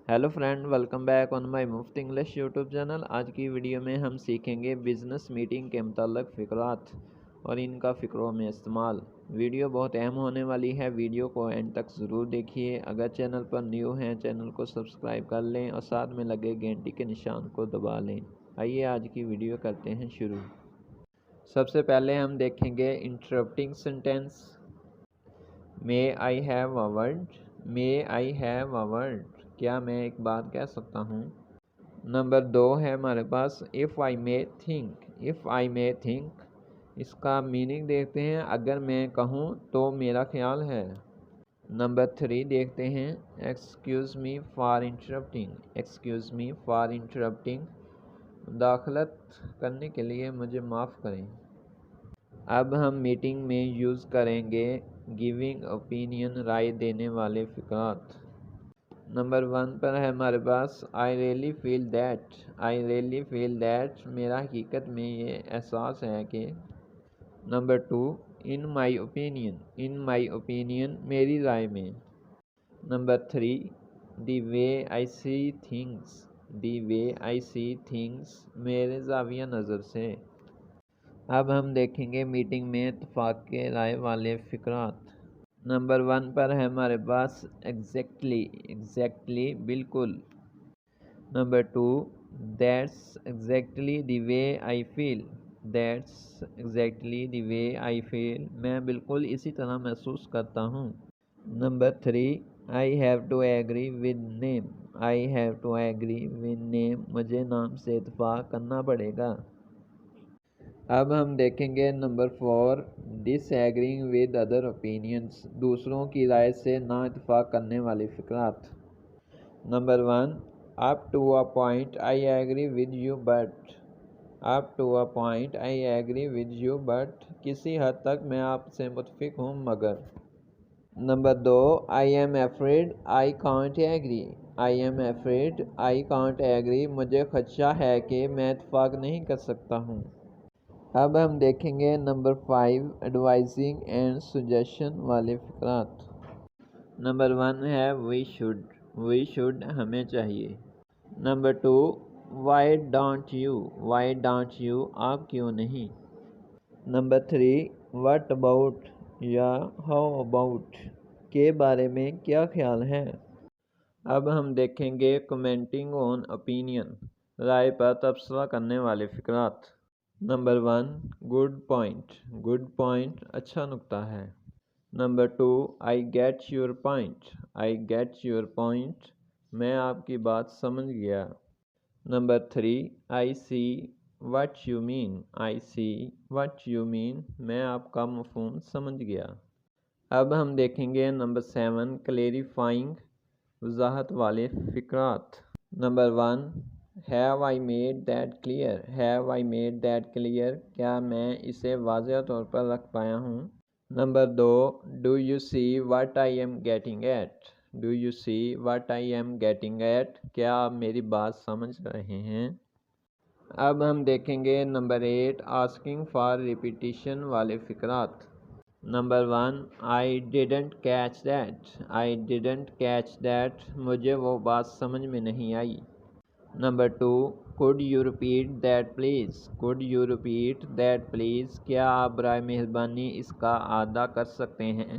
Hello friend, welcome back on my मुफ्त English YouTube channel. आज की वीडियो में हम सीखेंगे बिज़नेस मीटिंग के मुताल्लिक़ फ़िक़रात और इनका फ़िक्रों में इस्तेमाल। वीडियो बहुत अहम होने वाली है, वीडियो को एंड तक ज़रूर देखिए। अगर चैनल पर न्यू हैं चैनल को सब्सक्राइब कर लें और साथ में लगे घंटी के निशान को दबा लें। आइए आज की वीडियो करते हैं शुरू। सबसे पहले हम देखेंगे interrupting sentence. May I have a word, may I have a word, क्या मैं एक बात कह सकता हूँ। नंबर 2 है हमारे पास if I may think, if I may think, इसका मीनिंग देखते हैं, अगर मैं कहूँ तो मेरा ख्याल है। नंबर 3 देखते हैं excuse me for interrupting, excuse me for interrupting, मुदाखलत करने के लिए मुझे माफ़ करें। अब हम मीटिंग में यूज़ करेंगे गिविंग ओपिनियन, राय देने वाले फ़िक़रात। नंबर 1 पर है हमारे पास I really feel that, I really feel that, मेरा हकीकत में ये एहसास है कि। Number 2 in my opinion, in my opinion, मेरी राय में। Number 3 the way I see things, the way I see things, मेरे ज़ाविया नज़र से। अब हम देखेंगे मीटिंग में इत्तफ़ाक़ के राय वाले फ़िक़रात। नंबर 1 पर है हमारे पास एग्जैक्टली, एग्जैक्टली, बिल्कुल। Number 2 that's exactly the way I feel, that's exactly the way I feel, मैं बिल्कुल इसी तरह महसूस करता हूँ। Number 3 I have to agree with name, I have to agree with name, मुझे नाम से इत्तफ़ाक़ करना पड़ेगा। अब हम देखेंगे number 4 disagreeing with other opinions, दूसरों की राय से ना इत्तफ़ाक़ करने वाले फ़िक़रात। Number 1 up to a point I agree with you but, up to a point I agree with you but, किसी हद तक मैं आपसे मुत्तफ़िक़ हूँ मगर। Number 2 I am afraid I can't agree, I am afraid I can't agree, मुझे ख़दशा है कि मैं इत्तफ़ाक़ नहीं कर सकता हूँ। अब हम देखेंगे नंबर 5 एडवाइजिंग एंड सजेशन वाले फ़िक़रात। नंबर 1 है वी शुड, हमें चाहिए। Number 2 why don't you, why don't you, आप क्यों नहीं। नंबर 3 व्हाट अबाउट या हाउ अबाउट, के बारे में क्या ख्याल है। अब हम देखेंगे कमेंटिंग ऑन ओपिनियन, राय पर तबसरा करने वाले फ़िक़रात। नंबर 1 गुड पॉइंट, अच्छा नुक्ता है। Number 2 I get your point, I get your point, मैं आपकी बात समझ गया। Number 3 I see what you mean, I see what you mean, मैं आपका मफ़हूम समझ गया। अब हम देखेंगे नंबर 7 क्लेरिफाइंग, वजाहत वाले फ़िक़रात। Number 1 have I made that clear, have I made that clear, क्या मैं इसे वाज़ेह तौर पर रख पाया हूँ। Number 2 do you see what I am getting at, do you see what I am getting at, क्या आप मेरी बात समझ रहे हैं। अब हम देखेंगे नंबर 8 आस्किंग फॉर रिपीटिशन वाले फ़िक़रात। Number 1 I didn't catch that, I didn't catch that, मुझे वो बात समझ में नहीं आई। Number 2 could you repeat that please, could you repeat that please, क्या आप बराए मेहरबानी इसका अदा कर सकते हैं।